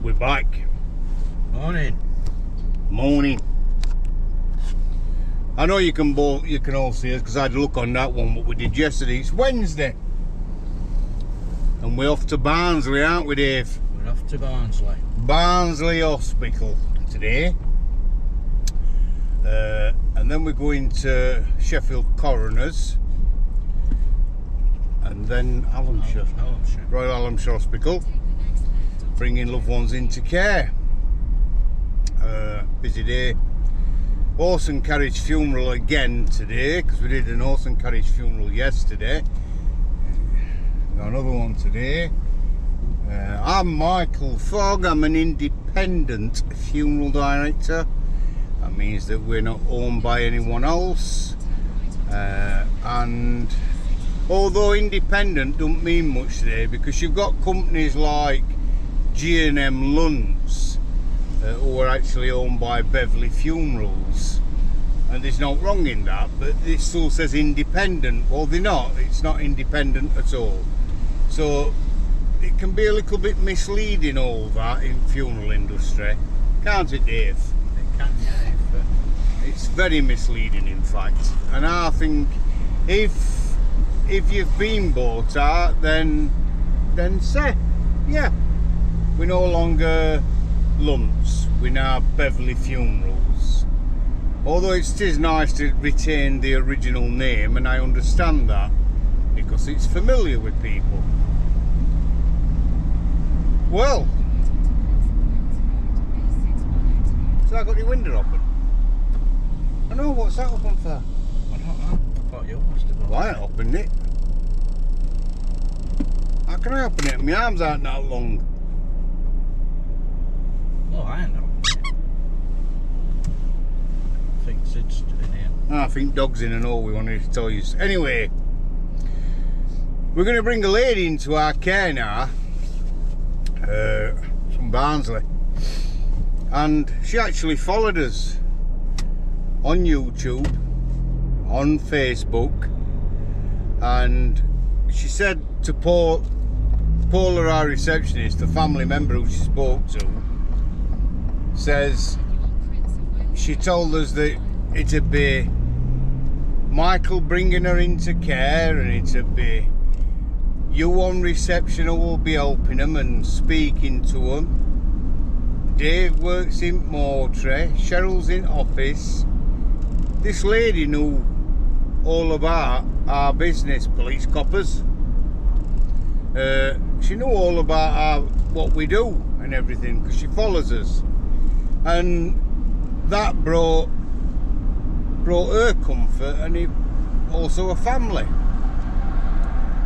we're back. Morning. Morning. I know you can all see us because I had a look on that one what we did yesterday. It's Wednesday. And we're off to Barnsley, aren't we, Dave? We're off to Barnsley. Barnsley Hospital today. And then we're going to Sheffield Coroners. And then Hallamshire. Royal Hallamshire Hospital. Bringing loved ones into care. Busy day. Horse and carriage funeral again today, because we did an horse and carriage funeral yesterday. Got another one today. I'm Michael Fogg. I'm an independent funeral director. That means that we're not owned by anyone else. And although independent don't mean much today, because you've got companies like G&M Lunds who are actually owned by Beverley Funerals, and there's no wrong in that, but this still says independent. Well, they're not. It's not independent at all. So it can be a little bit misleading, all that in funeral industry, can't it, Dave? It can, yeah. It's very misleading, in fact. And I think if you've been bought out, then say, yeah, we're no longer Lunds, we're now Beverley Funerals. Although it is nice to retain the original name, and I understand that because it's familiar with people. Well, so I got your window open. I know, what's that open for? I don't know. I thought you must have. Well, I ain't opened it. How can I open it? My arms aren't that long. Oh, I ain't opened it. I think Sid's in here. I think dog's in and all we wanted to tell you. Anyway, we're going to bring a lady into our care now, from Barnsley, and she actually followed us on YouTube, on Facebook, and she said to Paula, our receptionist, the family member who she spoke to, says she told us that it'd be Michael bringing her into care, and it'd be you on reception who will be helping them and speaking to them. Dave works in mortuary, Cheryl's in office. This lady knew all about our business, police coppers. She knew all about what we do and everything, because she follows us. And that brought her comfort, and it also a family.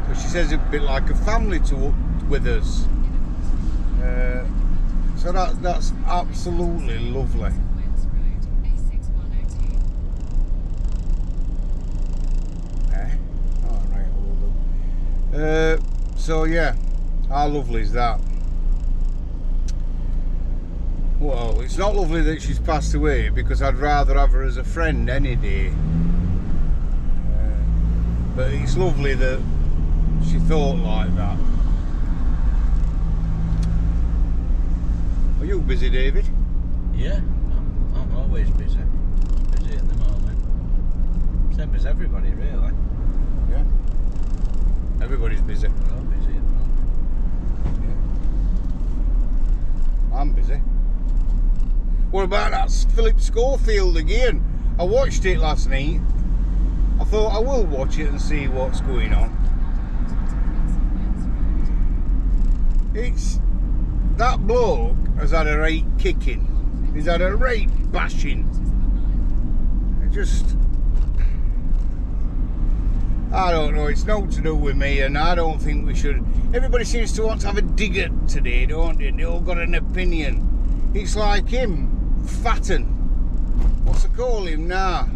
So she says it's a bit like a family with us. So that's absolutely lovely. Alright, hold up. So yeah, how lovely is that? Well, it's not lovely that she's passed away, because I'd rather have her as a friend any day. But it's lovely that she thought like that. Are you busy, David? Yeah, I'm always busy. Busy at the moment. Same as everybody, really. Yeah. Everybody's busy. We're all busy at the moment. Yeah. I'm busy. What about that Philip Schofield again? I watched it last night. I thought I will watch it and see what's going on. It's that bloke has had a right kicking. He's had a right bashing. I don't know, it's not to do with me, and I don't think we should. Everybody seems to want to have a dig at today, don't they? They all got an opinion. It's like him, Fatten. What's they call him now?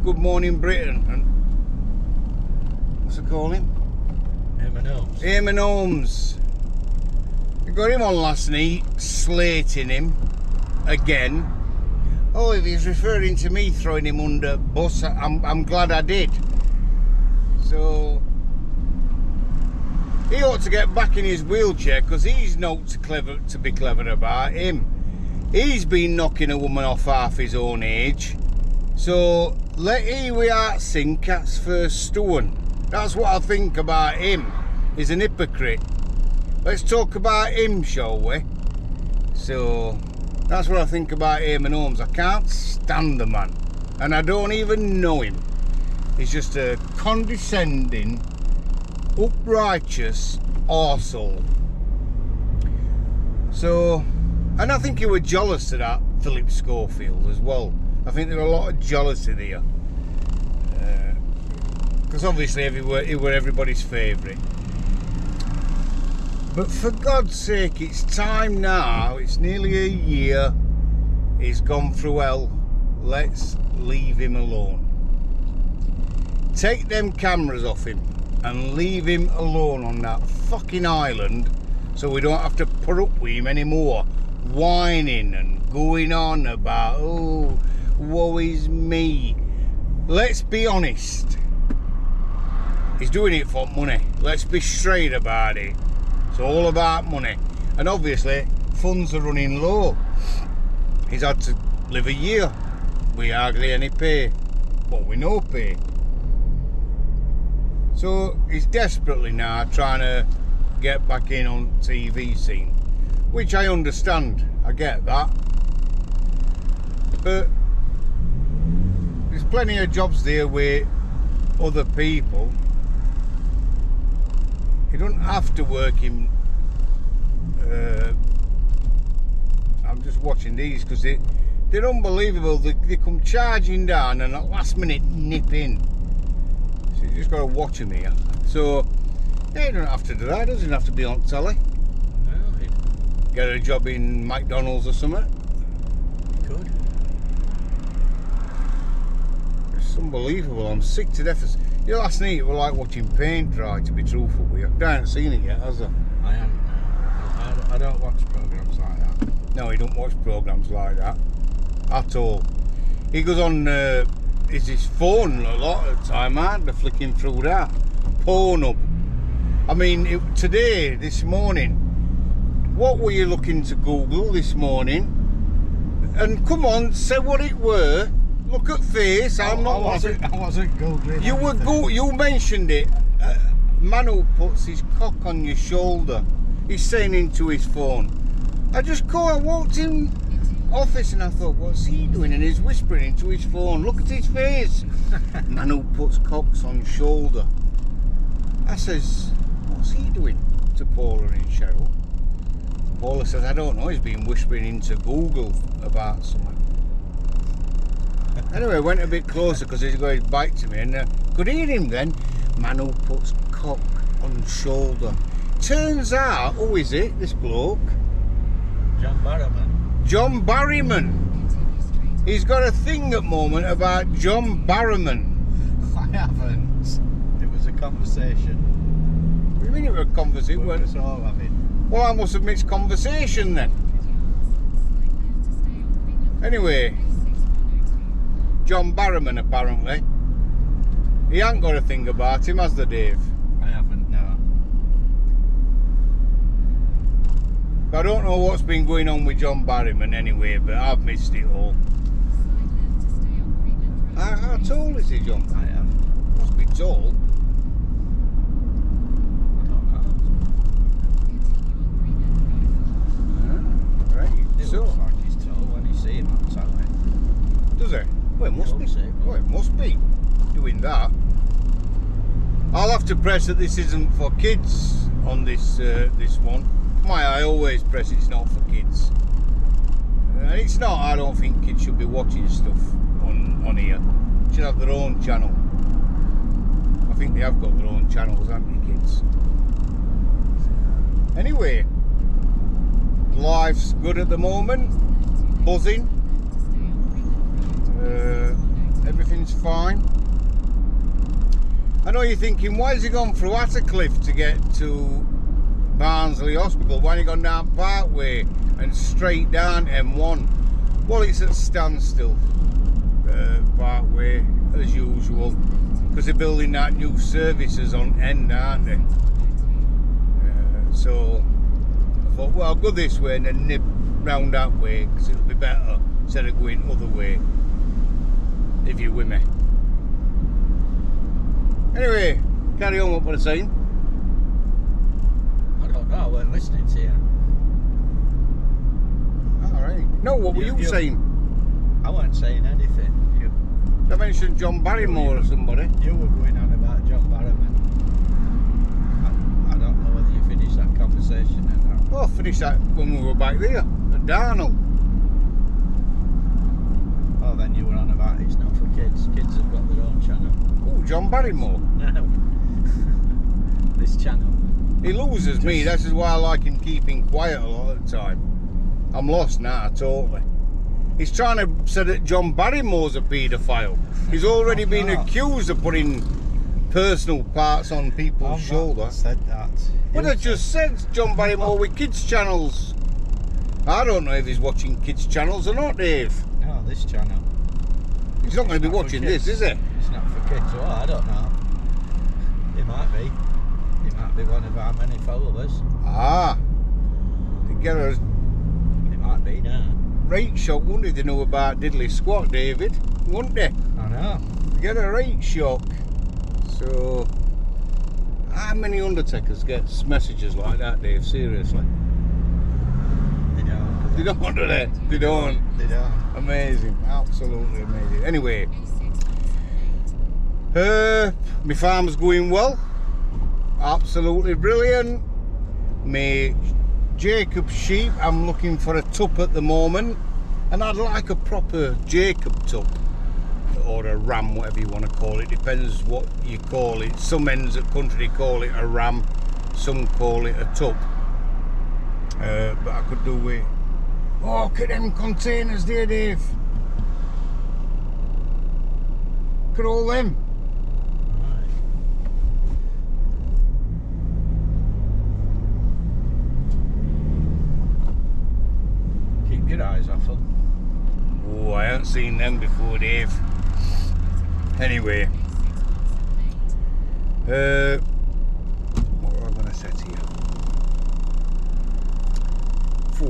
Good Morning Britain. And what's they call him? Eamon Holmes. We got him on last night, slating him again. Oh, if he's referring to me throwing him under bus, I'm glad I did. So He ought to get back in his wheelchair because he's not clever to be clever about him. He's been knocking a woman off half his own age. So let he we out sing cat's first stone. That's what I think about him. He's an hypocrite. Let's talk about him, shall we? So that's what I think about Eamon Holmes. I can't stand the man. And I don't even know him. He's just a condescending, uprighteous arsehole. So, and I think he was jealous of that Philip Schofield as well. I think there were a lot of jealousy there. Because obviously he were everybody's favourite. But for God's sake, it's time now. It's nearly a year. He's gone through hell. Let's leave him alone. Take them cameras off him and leave him alone on that fucking island so we don't have to put up with him anymore. Whining and going on about, oh, woe is me. Let's be honest. He's doing it for money. Let's be straight about it. It's all about money. And obviously, funds are running low. He's had to live a year with hardly any pay. But we no pay. So he's desperately now trying to get back in on TV scene. Which I understand. I get that. But there's plenty of jobs there with other people. You don't have to work in. I'm just watching these because they're unbelievable. They come charging down and at last minute nip in. So you just got to watch them here. So yeah, you don't have to do that. It doesn't have to be on telly. No, Get a job in McDonald's or something. you could. It's unbelievable. I'm sick to death. You know, last night it was like watching paint dry, to be truthful with you. I haven't seen it yet, has I? I haven't. I don't watch programmes like that. No, he don't watch programmes like that at all. He goes on his phone a lot of the time, aren't they? Flicking through that. Pornhub. I mean, this morning, what were you looking to Google this morning? And come on, say what it were. Look at face. I wasn't googling. You mentioned it. Man who puts his cock on your shoulder. He's saying into his phone. I walked in office and I thought, what's he doing? And he's whispering into his phone. Look at his face. Man who puts cocks on shoulder. I says, what's he doing? To Paula and Cheryl. Paula says, I don't know. He's been whispering into Google about something. Anyway, went a bit closer because he's going to bite to me and could hear him then. Man who puts cock on shoulder. Turns out, who is it, this bloke? John Barrowman. John Barrowman. He's got a thing at the moment about John Barrowman. I haven't. It was a conversation. What do you mean it was a conversation? We were all having. Well, I must have missed conversation then. Anyway, John Barrowman apparently. He ain't got a thing about him, has the Dave? I haven't, no. I don't know what's been going on with John Barrowman anyway, but I've missed it all. How tall is he, John? I have. Must be tall. I don't know. Right. It looks like he's tall when you see him on telly. Does it? Well, it must be. Well, it must be doing that. I'll have to press that this isn't for kids on this one. I always press it's not for kids. And it's not. I don't think kids should be watching stuff on here. Should have their own channel. I think they have got their own channels, haven't they, kids? Anyway, life's good at the moment. Buzzing. Everything's fine. I know you're thinking, why has he gone through Attercliffe to get to Barnsley Hospital? Why has he gone down Parkway and straight down M1? Well, it's at standstill, Parkway, as usual, because they're building that new services on end, aren't they? So I thought, well, I'll go this way and then nip round that way because it'll be better instead of going other way, if you're with me. Anyway, carry on what I'm saying. I don't know, I weren't listening to you. Alright. No, what were you saying? I weren't saying anything. I mentioned John Barrymore or somebody. You were going on about John Barrymore. I don't know whether you finished that conversation or not. Oh, I finished that when we were back there at Darnell. Oh, then you were on about it's not for kids. Kids have got their own channel. Oh, John Barrymore. No. This channel. He loses me. This is why I like him keeping quiet a lot of the time. I'm lost now, totally. He's trying to say that John Barrymore's a paedophile. He's already been accused of putting personal parts on people's shoulders. Said that. But I just said John Barrymore with kids channels. I don't know if he's watching kids channels or not, Dave. No, this channel. He's not going to be watching this, is he? It's not for kids. Well, I don't know. He might be. He might be one of our many followers. Ah. To get a He might be now. rate shock, wouldn't he? They know about Diddley Squat, David. Wouldn't they? I know. Get a rate shock. So, how many Undertakers gets messages like that, Dave? Seriously. They don't. They don't, do they? They don't. They don't. Amazing. Absolutely amazing. Anyway. My farm's going well. Absolutely brilliant. My Jacob sheep, I'm looking for a tup at the moment. And I'd like a proper Jacob tup. Or a ram, whatever you want to call it. Depends what you call it. Some ends of country call it a ram. Some call it a tup. But I could do with... Oh, look at them containers there, Dave. Look at all them. Keep your eyes off them. Oh, I haven't seen them before, Dave. Anyway. What was I going to say to you?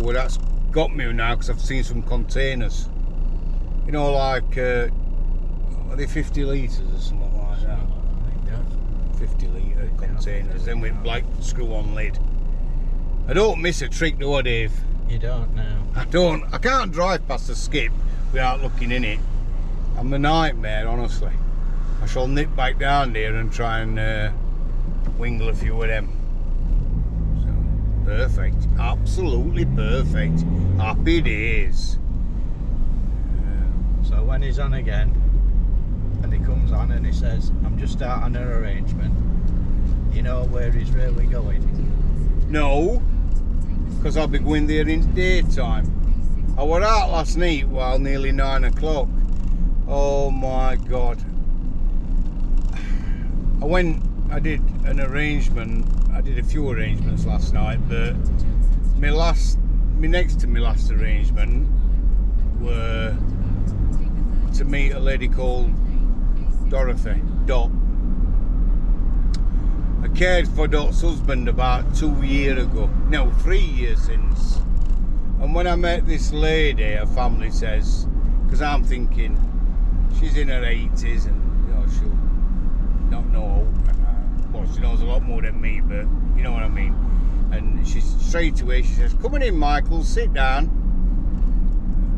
Oh, that's got me now because I've seen some containers. You know, like, are they 50 litres or something like that? I think that. 50 litre containers, then with like screw-on lid. I don't miss a trick, do I, Dave? You don't now. I don't. I can't drive past a skip without looking in it. I'm a nightmare, honestly. I shall nip back down there and try and wingle a few of them. So, perfect. Absolutely perfect. Happy days. So when he's on again, and he comes on and he says, I'm just out on an arrangement, you know where he's really going? No, because I'll be going there in daytime. I was out last night while nearly 9 o'clock. Oh my God. I did an arrangement, I did a few arrangements last night, but my next to my last arrangement were to meet a lady called Dorothy, Dot. I cared for Dot's husband about 2 years ago, no, 3 years since. And when I met this lady, her family says, because I'm thinking she's in her 80s and you know she'll not know, well, she knows a lot more than me, but you know what I mean. And she's straight away, she says, "Come on in, Michael, sit down."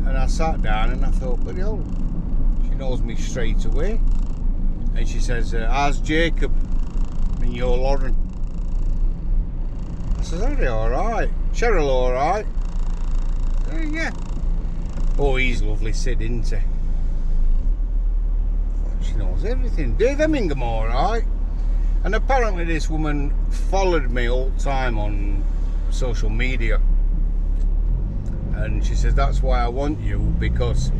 And I sat down and I thought, bloody hell, she knows me straight away. And she says, "How's Jacob and your Lauren?" I says, "Are they alright? Cheryl alright?" "Yeah." "Oh, he's lovely, Sid, isn't he?" She knows everything. "Dave Hemmingham alright?" And apparently this woman followed me all the time on social media. And she says, "That's why I want you, because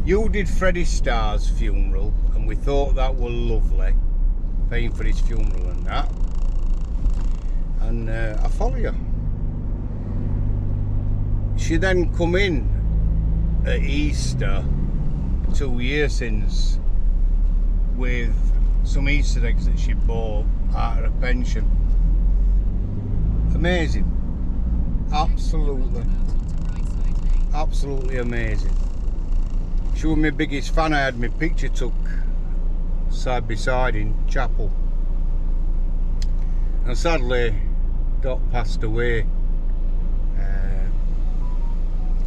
you did Freddie Starr's funeral and we thought that was lovely, paying for his funeral and that. And I follow you." She then come in at Easter 2 years since with some Easter eggs that she bought out of her pension. And Amazing. Absolutely amazing. She was my biggest fan. I had my picture took side by side in chapel, and sadly Dot passed away.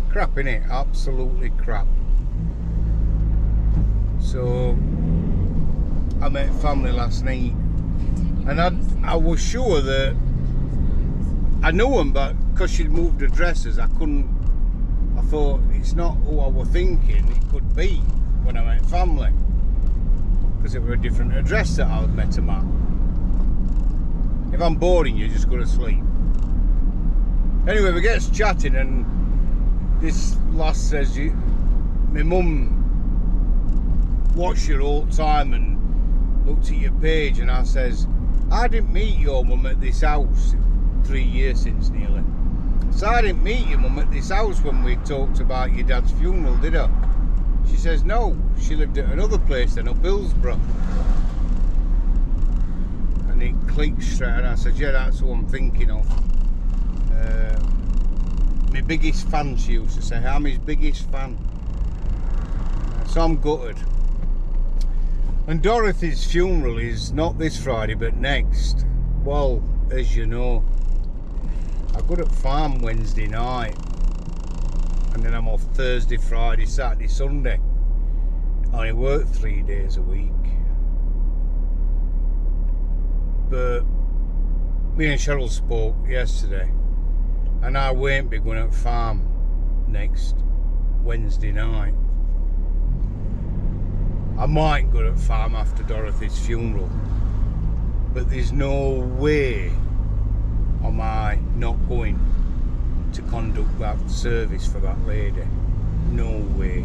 Crap, innit? Absolutely crap. So I met family last night, and I was sure that I knew them, but because she'd moved addresses, I thought it's not who I was thinking it could be when I met family, because it were a different address that I met them at. If I'm boring you, just go to sleep. Anyway, we get chatting, and this lass says, my mum watched you all the time and looked at your page, and I says, I didn't meet your mum at this house 3 years since nearly. So I didn't meet your mum at this house when we talked about your dad's funeral, did I? She says, no, she lived at another place then, up Hillsborough. And it clicked straight, and I said, yeah, that's what I'm thinking of. My biggest fan, she used to say. I'm his biggest fan. So I'm gutted. And Dorothy's funeral is not this Friday, but next. Well, as you know, I go to farm Wednesday night, and then I'm off Thursday, Friday, Saturday, Sunday. I only work 3 days a week. But me and Cheryl spoke yesterday, and I won't be going to farm next Wednesday night. I might go to farm after Dorothy's funeral, but there's no way am I not going to conduct that service for that lady. No way.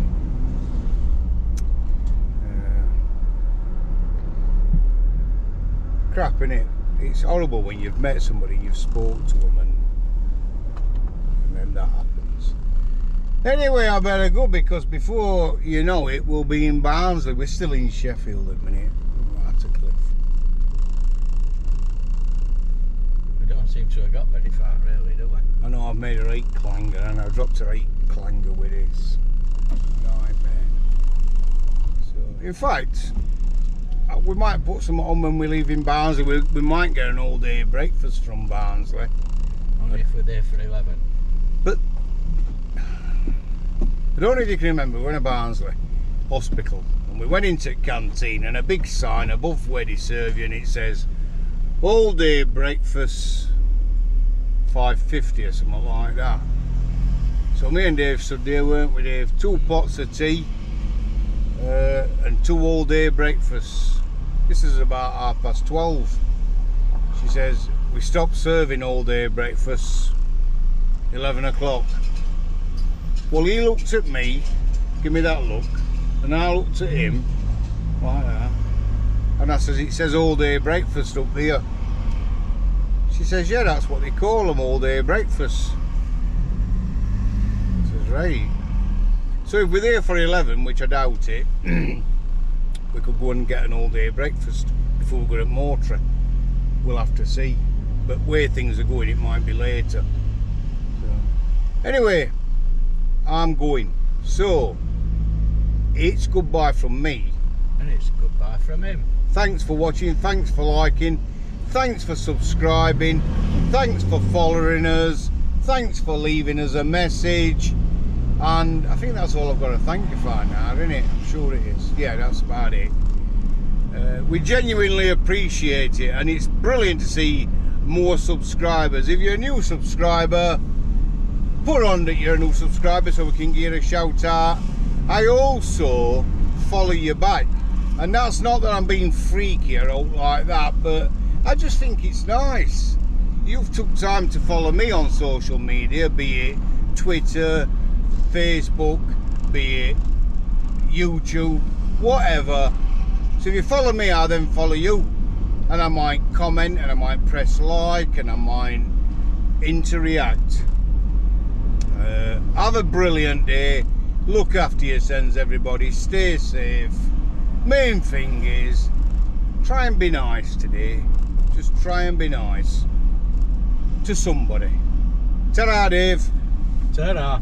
Crap, innit? It's horrible when you've met somebody, you've spoke to them, and then that happens. Anyway, I better go, because before you know it, we'll be in Barnsley. We're still in Sheffield at the minute. Right a cliff. We don't seem to have got very far, really, do we? I know I've made her 8 clanger, and I dropped her 8 clanger with this. Nightmare. So, in fact, we might put some on when we leave in Barnsley. We might get an all-day breakfast from Barnsley. Only if we're there for 11. But I don't know if you can remember, we went to Barnsley Hospital, and we went into the canteen, and a big sign above where they serve you, and it says all-day breakfast $5.50 or something like that. So me and Dave stood there, weren't we, Dave? 2 pots of tea and 2 all-day breakfasts. This is about 12:30. She says, we stopped serving all-day breakfasts 11 o'clock. Well, he looked at me, give me that look, and I looked at him like that, and I says, it says all-day breakfast up here. She says, yeah, that's what they call them, all-day breakfasts. I says, right. So if we're there for 11, which I doubt it, we could go and get an all-day breakfast before we go to Moultrie. We'll have to see. But where things are going, it might be later. So, anyway, I'm going. So, it's goodbye from me. And it's goodbye from him. Thanks for watching. Thanks for liking. Thanks for subscribing. Thanks for following us. Thanks for leaving us a message. And I think that's all I've got to thank you for now, isn't it? I'm sure it is. Yeah, that's about it. We genuinely appreciate it, and it's brilliant to see more subscribers. If you're a new subscriber, put on that you're a new subscriber so we can give you a shout out. I also follow you back, and that's not that I'm being freaky or out like that, but I just think it's nice. You've took time to follow me on social media, be it Twitter, Facebook, be it YouTube, whatever. So if you follow me, I'll then follow you, and I might comment, and I might press like, and I might interact. Have a brilliant day. Look after yourselves, everybody. Stay safe. Main thing is, try and be nice today. Just try and be nice. to somebody. Ta-ra, Dave. Ta-ra.